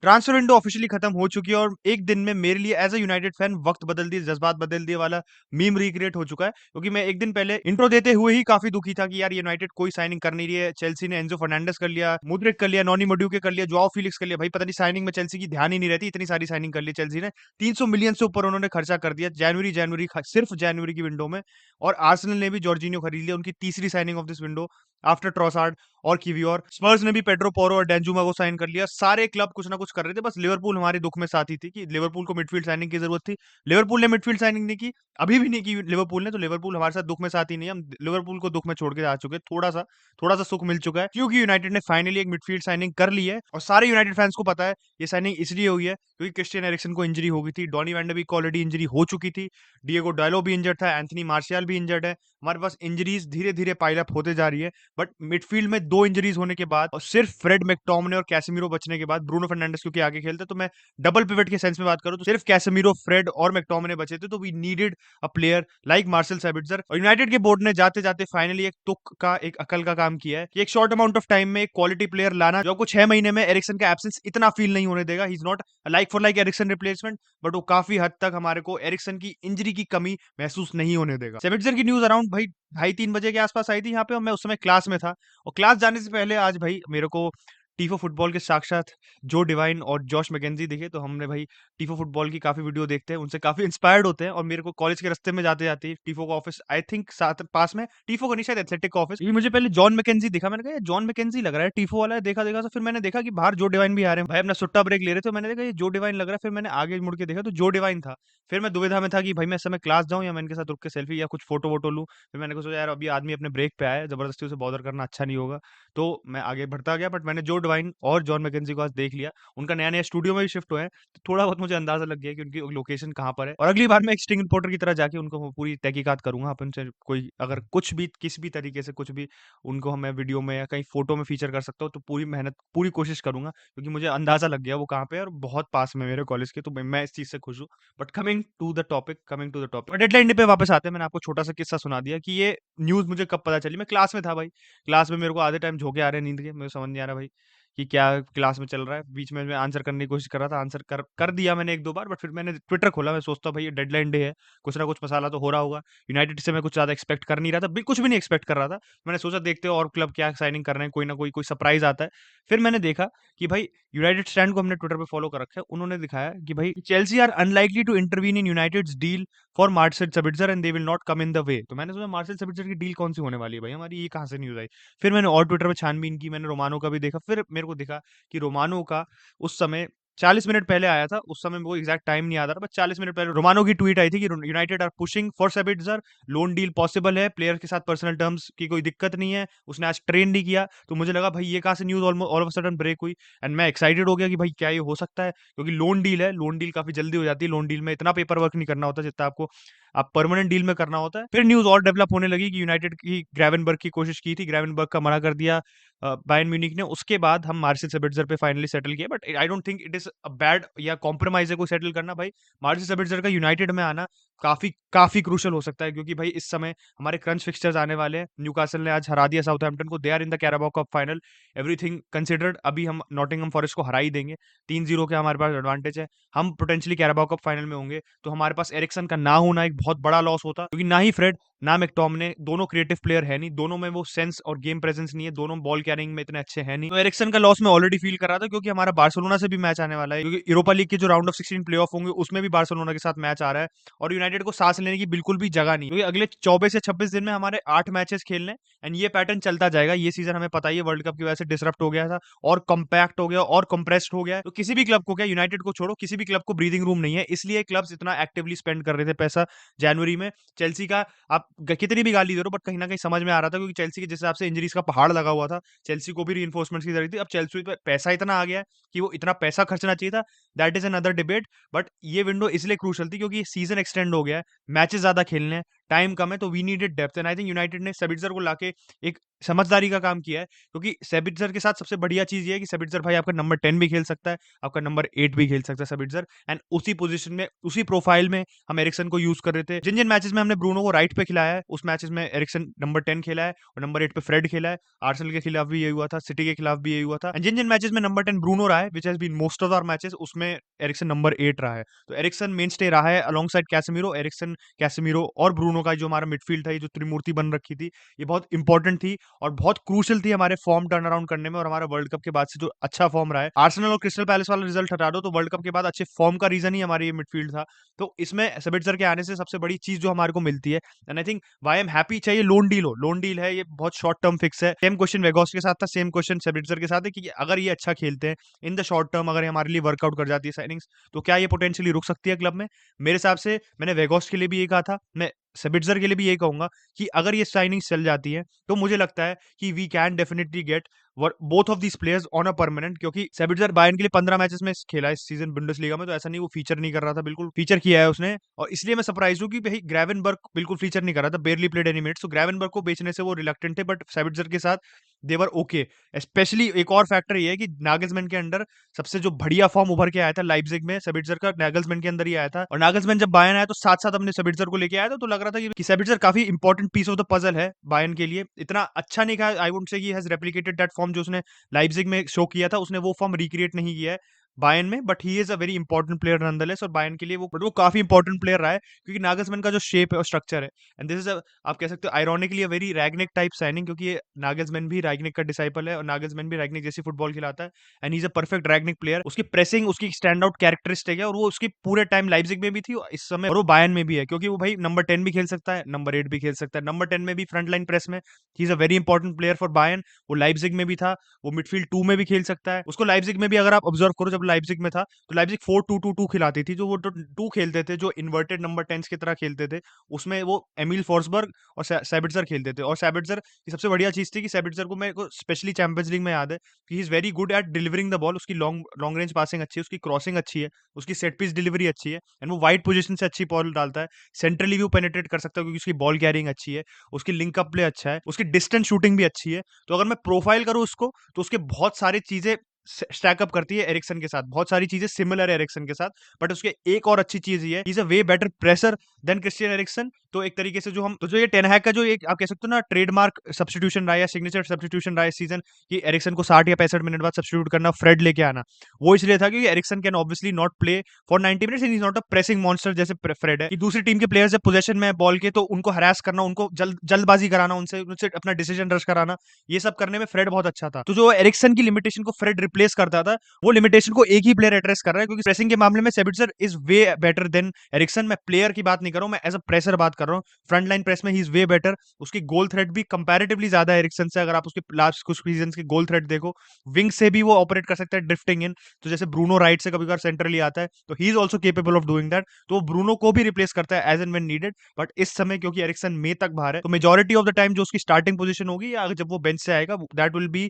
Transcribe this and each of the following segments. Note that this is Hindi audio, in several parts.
ट्रांसफर विंडो ऑफिशियली खत्म हो चुकी है और एक दिन में मेरे लिए एज अ यूनाइटेड फैन वक्त बदल दिए, जज्बात बदल दिए वाला मीम रिक्रिएट हो चुका है। क्योंकि मैं एक दिन पहले इंट्रो देते हुए ही काफी दुखी था कि यार यूनाइटेड कोई साइनिंग कर नहीं रही है। चेल्सी ने एंजो फर्नांडेस कर लिया, मुद्रिक कर लिया, नॉनी मड्यूके कर लिया, जोआओ फिलिक्स कर लिया। भाई पता नहीं साइनिंग में चेल्सी की ध्यान ही नहीं रहती, इतनी सारी साइनिंग कर ली चेल्सी ने। 300 मिलियन से ऊपर उन्होंने खर्चा कर दिया जनवरी सिर्फ जनवरी की विंडो में। और आर्सेनल ने भी जॉर्जिनियो खरीद लिया, उनकी तीसरी signing off this window after Trossard और किवियोर। स्पर्स ने भी पेड्रो पोरो और डेंजुमा को साइन कर लिया। सारे क्लब कुछ ना कुछ कर रहे थे, बस लिवरपूल हमारे दुख में साथी थी कि लिवरपूल को मिडफील्ड साइनिंग की जरूरत थी। लिवरपूल ने मिडफील्ड साइनिंग नहीं की, अभी भी नहीं की लिवरपूल ने। तो लिवरपूल हमारे साथ दुख में साथी नहीं है, हम लिवरपूल को दुख में छोड़ के आ चुके हैं। थोड़ा सा सुख मिल चुका है क्योंकि यूनाइटेड ने फाइनली एक मिडफील्ड साइनिंग कर ली है। और सारे यूनाइटेड फैंस को पता है ये साइनिंग इसलिए हुई है क्योंकि क्रिस्टियन एरिक्सन को इंजरी हो गई थी, डॉनी वैन डे बीक को ऑलरेडी इंजरी हो चुकी थी, डिएगो डायलो भी इंजर्ड था, एंथनी मार्शियल भी इंजर्ड है। हमारे पास इंजरीज धीरे धीरे पाइल अप होते जा रही है। बट मिडफील्ड में दो इंजरीज होने के बाद और सिर्फ फ्रेड मैकटोमिने और कैसेमीरो बचने के बाद, ब्रूनो फर्नांडिस क्योंकि आगे खेलते, तो मैं डबल पिवट के सेंस में बात करूं तो सिर्फ कैसेमीरो, फ्रेड और मैकटोमिने बचे थे। तो we needed a player like Marcel Sabitzer. और यूनाइटेड के बोर्ड ने जाते जाते फाइनली एक तुक का, एक अकल का काम किया है कि एक शॉर्ट अमाउंट ऑफ टाइम में एक क्वालिटी प्लेयर लाना जो आपको 6 महीने में एरिक्सन का एब्सेंस इतना फील नहीं होने देगा। He is not like for like Eriksen replacement, but वो काफी हद तक हमारे को एरिक्सन की इंजरी की कमी महसूस नहीं होने देगा। सेबिट्जर की न्यूज अराउंड भाई 2:30-3 बजे के आसपास आई थी यहाँ पे, और मैं उस समय क्लास में था। और क्लास जाने से पहले आज भाई मेरे को टीफो फुटबॉल के साक्षात जो डिवाइन और जॉश मैकेंजी दिखे। तो हमने भाई टीफो फुटबॉल की काफी वीडियो देखते हैं, उनसे काफी इंस्पायर्ड होते हैं। और मेरे को कॉलेज के रास्ते में जाते जाते टीफो का ऑफिस आई थिंक साथ पास में, टीफो का नहीं शायद एथलेटिक का ऑफिस, ये मुझे पहले जॉन मैकेंजी दिखा। मैंने कहा ये जॉन मैकेंजी लग रहा है टीफो वाला है। देखा देखा तो फिर मैंने देखा कि बाहर जो डिवाइन भी आ रहे हैं भाई, अपना सुट्टा ब्रेक ले रहे थे। तो मैंने देखा ये जो डिवाइन लग रहा है, फिर मैंने आगे मुड़ के देखा तो जो डिवाइन था। फिर मैं दुविधा में था कि भाई मैं इस समय क्लास जाऊं या मैं इनके साथ रुक के सेल्फी या कुछ फोटो वोटो लूं। फिर मैंने सोचा यार अभी आदमी अपने ब्रेक पे आया है, जबरदस्ती उसे बॉदर करना अच्छा नहीं होगा। तो मैं आगे बढ़ता गया, बट मैंने जो डिवाइन और जॉन मैकेंजी को आज देख लिया। उनका नया नया स्टूडियो में भी शिफ्ट हुआ है, तो थोड़ा बहुत मुझे अंदाजा लग गया कि उनकी लोकेशन कहाँ पर है। और अगली बार मैं एक स्टिंग रिपोर्टर की तरह जाके उनको पूरी तहकीकात करूंगा। अपन से कोई अगर कुछ भी किसी भी तरीके से कुछ भी उनको हमें वीडियो में या कहीं फोटो में फीचर कर सकता हूँ तो पूरी मेहनत पूरी कोशिश करूंगा, क्योंकि मुझे अंदाजा लग गया वो कहाँ पे है और बहुत पास में मेरे कॉलेज के। तो मैं इस चीज से खुश हूँ। But coming to the topic deadline day पे वापस आते हैं। मैंने आपको छोटा सा किस्सा सुना दिया कि ये न्यूज मुझे कब पता चली। मैं क्लास में था भाई, क्लास में मेरे को आधे टाइम झोंके आ रहे हैं नींद के, मुझे समझ नहीं आ रहा भाई कि क्या क्लास में चल रहा है। बीच में मैं आंसर करने की कोशिश कर रहा था, आंसर कर दिया मैंने एक दो बार। बट फिर मैंने ट्विटर खोला, मैं सोचता हूँ भाई ये डेडलाइन डे है, कुछ ना कुछ मसाला तो हो रहा होगा। यूनाइटेड से मैं कुछ ज्यादा एक्सपेक्ट कर नहीं रहा था, कुछ भी नहीं एक्सपेक्ट कर रहा था। मैंने सोचा देखते हो और क्लब क्या साइनिंग कर रहे हैं, कोई ना कोई कोई सरप्राइज आता है। फिर मैंने देखा कि भाई यूनाइटेड स्टैंड को हमने ट्विटर पे फॉलो कर रखा है, उन्होंने दिखाया कि भाई Chelsea are unlikely to intervene in United's deal for Marcel Sabitzer and they will not come in the way. तो मैंने सोचा मार्सेल सबिट्जर की डील कौन सी होने वाली है भाई हमारी, ये कहाँ से न्यूज आई। फिर मैंने और ट्विटर पे छानबीन की, मैंने रोमानो का भी देखा। फिर मेरे को दिखा कि रोमानो का उस समय 40 मिनट पहले आया था, उस समय वो एग्जैक्ट टाइम नहीं याद आ रहा, बट 40 मिनट पहले रोमानो की ट्वीट आई थी कि United are pushing for Sabitzer, loan deal possible है, प्लेयर के साथ पर्सनल टर्म्स की कोई दिक्कत नहीं है, उसने आज ट्रेन नहीं किया। तो मुझे लगा भाई ये कहाँ से news all of sudden break हुई। एंड मैं एक्साइटेड हो गया कि भाई क्या ये हो सकता है, क्योंकि लोन डील है, लोन डील काफी जल्दी हो जाती है। लोन डील में इतना पेपर वर्क नहीं करना होता जितना आपको आप परमानेंट डील में करना होता है। फिर न्यूज और डेवलप होने लगी कि यूनाइटेड की ग्रेवनबर्ग की कोशिश की थी, ग्रेवनबर्ग का मना कर दिया बायर्न म्यूनिख ने। उसके बाद हम मार्सेल सबिट्जर पे फाइनली सेटल किया। But I don't think it is a bad या कॉम्प्रोमाइज है कोई सेटल करना। भाई मार्सेल सबिट्जर का यूनाइटेड में आना काफी काफी क्रूशल हो सकता है, क्योंकि भाई इस समय हमारे क्रंच फिक्सचर्स आने वाले हैं। न्यूकासल ने आज हरा दिया साउथहैम्पटन को, they are in the Carabao cup final. Everything considered अभी हम नॉटिंघम फॉरेस्ट को हरा ही देंगे, 3-0 के हमारे पास एडवांटेज है। हम पोटेंशियली कैराबाओ कप फाइनल में होंगे। तो हमारे पास एरिक्सन का ना होना एक बहुत बड़ा लॉस होता, क्योंकि ना ही फ्रेड ना मैकटोमिने दोनों क्रिएटिव प्लेयर है नहीं, दोनों में वो सेंस और गेम प्रेजेंस नहीं है, दोनों बॉल कैरिंग में इतने अच्छे हैं नहीं। तो एरिक्सन का लॉस मैं ऑलरेडी फील कर रहा था, क्योंकि हमारा बार्सिलोना से भी मैच आने वाला है, क्योंकि यूरोपा लीग के जो राउंड ऑफ 16 प्ले ऑफ होंगे उसमें भी बार्सिलोना के साथ मैच आ रहा है। और यूनाइटेड को सांस लेने की बिल्कुल भी जगह नहीं, क्योंकि अगले 24 से 26 दिन में हमारे 8 मैचेस खेलने। एंड ये पैटर्न चलता जाएगा। ये सीजन हमें पता ही है वर्ल्ड कप की वजह से डिसरप्ट हो गया था और कॉम्पैक्ट हो गया और कंप्रेस्ड हो गया। तो किसी भी क्लब को, क्या यूनाइटेड को छोड़ो, किसी भी क्लब को ब्रीदिंग रूम नहीं है, इसलिए क्लब्स इतना एक्टिवली स्पेंड कर रहे थे पैसा जनवरी में। चेल्सी का आप कितनी भी गाली दे रहे हो, बट कहीं ना कहीं समझ में आ रहा था, क्योंकि चेल्सी के जिस हिसाब से इंजरीज का पहाड़ लगा हुआ था, चेल्सी को भी रीइंफोर्समेंट्स की जरूरत थी। अब चेल्सी पे पैसा इतना आ गया है कि वो इतना पैसा खर्चना चाहिए था, that is another debate. But ये विंडो इसलिए क्रूशल थी क्योंकि सीजन एक्सटेंड हो गया है, मैचेस ज्यादा खेलने हैं, टाइम कम है, तो we needed depth, and I think United ने सेबित्जर को लाके एक समझदारी का काम किया है, क्योंकि सेबित्जर के साथ सबसे बढ़िया चीज़ ये है कि सेबित्जर भाई आपका नंबर 10 भी खेल सकता है, आपका नंबर 8 भी खेल सकता है सेबित्जर, एंड उसी पोज़ीशन में, उसी प्रोफाइल में हम एरिक्सन को यूज़ कर रहे थे। जिन-जिन मैचेज़ में हमने ब्रूनो को राइट पे खिलाया है, उस मैचेज़ में एरिक्सन नंबर 10 खेला है और नंबर 8 पे फ्रेड खेला है। आर्सेनल के खिलाफ भी यही हुआ था, सिटी के खिलाफ भी यही हुआ था, एंड जिन-जिन मैचेज़ में नंबर 10 ब्रूनो रहा है, which has been most of our matches, उसमें एरिक्सन नंबर 8 रहा है। तो एरिक्सन मेनस्टे रहा है अलोंगसाइड कैसेमीरो। एरिक्सन, कैसेमीरो और ब्रूनो का जो हमारा मिडफील्ड था, ये जो त्रिमूर्ति बन रखी थी, ये बहुत इंपॉर्टेंट थी और बहुत क्रूशियल थी हमारे फॉर्म टर्न अराउंड करने में, और हमारा वर्ल्ड कप के बाद से जो अच्छा फॉर्म रहा है, आर्सेनल और क्रिस्टल पैलेस वाला रिजल्ट हटा दो, तो वर्ल्ड कप के बाद अच्छे फॉर्म का रीजन ही हमारी ये मिडफील्ड था। तो इसमें सेबित्जर के आने से सबसे बड़ी चीज जो हमारे को मिलती है, and I think Y I am happy, चाहे लोन डील हो, लोन डील है, ये बहुत शॉर्ट टर्म फिक्स है। सेम क्वेश्चन वेगोस के साथ था, सेम क्वेश्चन सेबित्जर के साथ है कि अगर ये अच्छा खेलते हैं इन द शॉर्ट टर्म, अगर ये हमारे लिए वर्कआउट कर जाती है साइनिंग्स, तो क्या ये पोटेंशियली रुक सकती है क्लब में? मेरे हिसाब से मैंने वेगोस के लिए भी ये कहा था, मैं सेबित्जर के लिए भी यही कहूंगा कि अगर ये साइनिंग चल जाती है, तो मुझे लगता है कि we can definitely get both of these players on a permanent, क्योंकि सेबित्जर बायर्न के लिए 15 मैचेस में खेला इस सीजन बुंडेसलीगा में, तो ऐसा नहीं वो फीचर नहीं कर रहा था, बिल्कुल फीचर किया है उसने, और इसलिए मैं सरप्राइज हूँ कि भाई ग्रेवेनबर्ग बिल्कुल फीचर नहीं कर रहा था, बेयरली प्लेड एनी मिनट्स, तो ग्रेवेनबर्ग को बेचने से वो रिलक्टेंट थे, बट सेबित्जर के साथ देवर ओके। स्पेशली एक और फैक्टर ये है कि नागल्समैन के अंडर सबसे जो बढ़िया फॉर्म उभर के आया था लाइप्जिग में, सेबित्जर का नागल्समैन के अंदर ही आया था, और नागल्समैन जब बायर्न आया तो साथ साथ अपने सेबित्जर को लेके आया था, तो लग रहा था कि सेबित्जर काफी important piece of the puzzle है बायर्न के लिए। इतना अच्छा नहीं कहा, I would say he has replicated that form जो उसने लाइप्जिग में शो किया था, उसने वो फॉर्म रिक्रिएट नहीं किया है बायर्न में, but he is a very important player nonetheless, और बायर्न के लिए वो काफी इंपॉर्टेंट प्लेयर रहा है, क्योंकि नागल्समैन का जो शेप है और स्ट्रक्चर है, एंड दिस इज आप कह सकते हो ironically a very Rangnick type signing, क्योंकि ये नागल्समैन भी रैग्निक का डिसाइपल है और नागल्समैन भी रैग्निक जैसी फुटबॉल खिलाता है, and he is a perfect Rangnick player. उसकी प्रेसिंग उसकी स्टैंड आउट कैरेक्टरिस्टिक है, और वो उसकी पूरे टाइम लाइप्जिग में भी थी और इस समय, और वो बायर्न में भी है, क्योंकि वो भाई नंबर 10 भी खेल सकता है, नंबर 8 भी खेल सकता है, नंबर 10 में भी फ्रंट लाइन प्रेस में ही is a very important player for Bayern. वो लाइप्जिग में भी था, वो मिडफील्ड 2 में भी खेल सकता है। उसको लाइप्जिग में भी अगर आप ऑब्जर्व करो, जब लाइप्जिग में था तो लाइप्जिग 4-2-2-2 खिलाती थी, जो वो 2 खेलते थे, जो इन्वर्टेड नंबर 10 की तरह खेलते थे, उसमें वो एमिल फॉर्सबर्ग और सैबिट्जर खेलते थे, और सैबिट्जर की सबसे बढ़िया चीज थी कि सैबिट्जर को मेरे को स्पेशली चैंपियंस लीग में याद है कि he is very good at delivering the ball, उसकी लॉन्ग लॉन्ग रेंज पासिंग अच्छी है, उसकी क्रॉसिंग अच्छी है, उसकी सेट पीस डिलीवरी अच्छी है, एंड वो वाइड पोजीशन से अच्छी बॉल डालता है, सेंट्रली भी वो पेनिट्रेट कर सकता है, क्योंकि उसकी बॉल कैरिंग अच्छी है, उसकी लिंक अप प्ले अच्छा है, उसकी डिस्टेंस शूटिंग भी अच्छी है। तो अगर मैं प्रोफाइल करूँ उसको, तो उसके बहुत सारी चीजें स्टैक अप करती है एरिक्सन के साथ, बहुत सारी चीजें सिमिलर है एरिक्सन के साथ, बट उसके एक और अच्छी चीज ये है, he is a way better presser than Christian Eriksen. तो एक तरीके से जो हम, तो जो ये टेन हैग का जो एक आप कह सकते हो ना ट्रेडमार्क सब्स्टिट्यूशन रहा है या सिग्नेचर सब्स्टिट्यूशन रहा है इस सीजन, कि एरिक्सन को 60 या 65 मिनट बाद सब्स्टिट्यूट करना, फ्रेड लेके आना, वो इसलिए था क्योंकि Eriksen can obviously not play for 90 minutes, and he is not a pressing monster जैसे फ्रेड है, कि दूसरी टीम के प्लेयर्स जब पोजेशन में बॉल के, तो उनको हरास करना, उनको जल्दबाजी कराना, उनसे उनसे अपना डिसीजन रश कराना, ये सब करने में फ्रेड बहुत अच्छा था। तो जो एरिक्सन की लिमिटेशन को फ्रेड रिप्लेस करता था, वो लिमिटेशन को एक ही प्लेयर एड्रेस कर रहा है, क्योंकि प्रेसिंग के मामले में Sabitzer is way better than Eriksen. मैं प्लेयर की बात नहीं कर रहा हूं, मैं एज अ प्रेसर बात कर रहा हूं, फ्रंट लाइन प्रेस में ही इज वे बेटर। उसकी गोल थ्रेट भी कंपैरेटिवली ज्यादा है एरिक्सन से, अगर आप उसके लास्ट कुछ सीजन के गोल थ्रेट देखो, विंग से भी वो ऑपरेट कर सकता है ड्रिफ्टिंग इन, तो जैसे ब्रूनो राइट से कभी कभार सेंट्रली आता है, तो he is also capable of doing that, तो ब्रूनो को भी रिप्लेस करता है as and when needed. But इस समय क्योंकि एरिक्सन मे तक बाहर है, तो मेजोरिटी ऑफ द टाइम जो उसकी स्टार्टिंग पोजीशन होगी, या जब वो बेंच से आएगा, that will be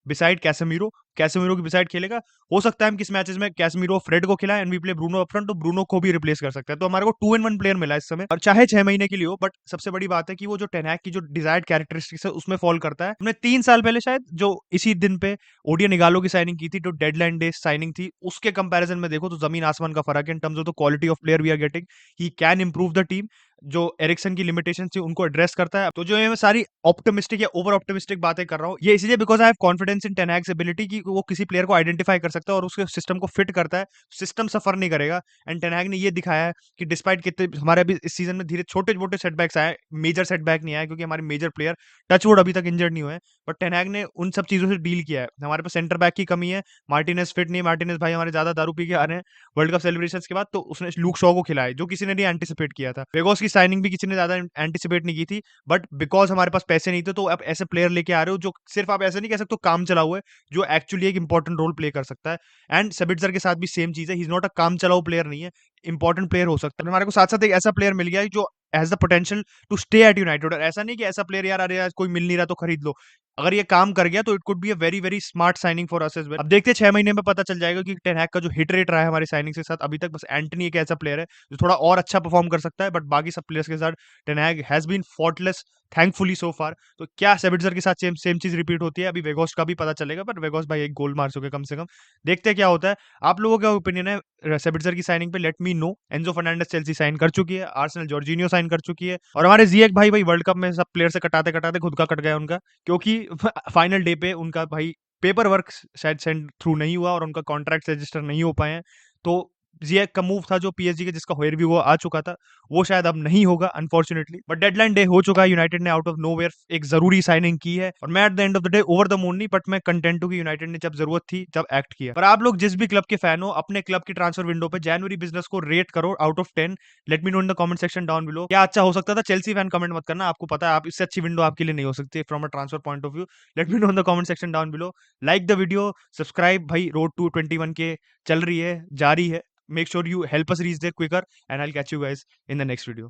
beside Casemiro. Casemiro की बिसाइड खेलेगा। हो सकता है हम किस मैचेस में कैसेमीरो फ्रेड को खिलाएं and we play Bruno up front, तो ब्रूनो को भी रिप्लेस कर सकता है, तो हमारे को 2 इन 1 प्लेयर मिला इस समय, और चाहे 6 महीने के लिए हो, बट सबसे बड़ी बात है कि वो जो टेन हैग की जो डिजायर्ड कैरेक्टरिस्टिक्स है उसमें फॉल करता है। हमने 3 साल पहले शायद जो इसी दिन पे ओडियन निगालो की साइनिंग की थी, जो डेडलाइन डे साइनिंग थी, उसके कंपैरिजन में देखो तो जमीन आसमान का फर्क है in terms of the quality of player we are getting. He can improve the team, जो एरिक्सन की लिमिटेशन थी उनको एड्रेस करता है। तो जो ये मैं सारी ऑप्टिमिस्टिक या ओवर ऑप्टिमिस्टिक बातें कर रहा हूँ, ये इसलिए because I have confidence in ten हैग्स ability कि वो किसी प्लेयर को आइडेंटिफाई कर सकता है और उसके सिस्टम को फिट करता है, सिस्टम सफर नहीं करेगा। एंड टेन हैग ने ये दिखाया है कि डिस्पाइट कितने हमारे अभी इस सीजन में धीरे छोटे मोटे सेटबैक्स आए, मेजर सेटबैक नहीं आया, क्योंकि हमारे मेजर प्लेयर टचवुड अभी तक इंजर्ड नहीं हुए, बट टेन हैग ने उन सब चीजों से डील किया है। हमारे पास सेंटर बैक की कमी है, मार्टिनेज फिट नहीं, मार्टिनेज भाई हमारे ज्यादा दारू पी के आ रहे हैं वर्ल्ड कप सेलिब्रेशन के बाद, तो उसने लूक शॉ को खिलाया, जो किसी ने नहीं एंटिसिपेट किया था। वेगोस की साइनिंग भी किसी ने ज्यादा एंटिसिपेट नहीं की थी, बट बिकॉज हमारे पास पैसे नहीं थे, तो आप ऐसे प्लेयर लेके आ रहे हो जो सिर्फ आप ऐसे नहीं कह सकते हो काम चलाओ है, जो एक्चुअली एक इंपॉर्टेंट रोल प्ले कर सकता है। एंड सेबिट्जर के साथ भी सेम चीज है, ही इज नॉट अ काम चलाओ प्लेयर नहीं है, इंपॉर्टेंट प्लेयर हो सकता है। हमारे को साथ-साथ एक ऐसा प्लेयर मिल गया है जो has the potential to stay at United, और ऐसा नहीं कि ऐसा प्लेयर यार अरे यार कोई मिल नहीं रहा तो खरीद लो। अगर ये काम कर गया तो it could be a very, very smart signing for us as well. अब देखते हैं 6 महीने में पता चल जाएगा कि टेन हैग का जो हिट रेट रहा है हमारी साइनिंग के साथ अभी तक, बस एंटनी एक ऐसा प्लेयर है जो थोड़ा और अच्छा परफॉर्म कर सकता है, बट बाकी सब प्लेयर्स के साथ Ten Hag has been faultless thankfully so far. तो क्या सेबिट्जर के साथ सेम सेम चीज़ रिपीट होती है? अभी वेगोस्ट का भी पता चलेगा, बट वेगोस्ट भाई एक गोल मार चुके कम से कम। देखते हैं क्या होता है। आप लोगों का ओपिनियन है सेबिट्जर की साइनिंग पे? Let me know. Enzo Fernandez Chelsea sign कर चुकी है, आर्सेनल जॉर्जिनियो साइन कर चुकी है, और हमारे जिएक भाई भाई वर्ल्ड कप में सब प्लेयर से कटाते-कटाते खुद का कट गया उनका, क्योंकि फाइनल डे पे उनका भाई पेपर वर्क शायद सेंड थ्रू नहीं हुआ और उनका कॉन्ट्रैक्ट रजिस्टर नहीं हो पाए हैं। तो जिएक का मूव था जो पीएसजी के, जिसका होयर भी वो आ चुका था, वो शायद अब नहीं होगा अनफॉर्चुनेटली। बट डेडलाइन डे हो चुका है, यूनाइटेड ने आउट ऑफ नोवेयर एक जरूरी साइनिंग की है, और मैं at the end of the day over the moon नहीं, बट मैं कंटेंट हूं कि यूनाइटेड ने जब जरूरत थी जब एक्ट किया। पर आप लोग जिस भी क्लब के फैन हो, अपने क्लब की ट्रांसफर विंडो पे जनवरी बिजनेस को रेट करो out of 10। Late me no in the comment section down below, क्या अच्छा हो सकता था? चेल्सी फैन कमेंट मत करना, आपको पता है आप इससे अच्छी विंडो आपके लिए नहीं हो सकती from a transfer point of view. Late me no in the comment section down below. Like the video, subscribe भाई, रोड टू 21 के चल रही है, जारी है। Make sure you help us reach there quicker, and I'll catch you guys in the next video.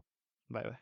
Bye bye.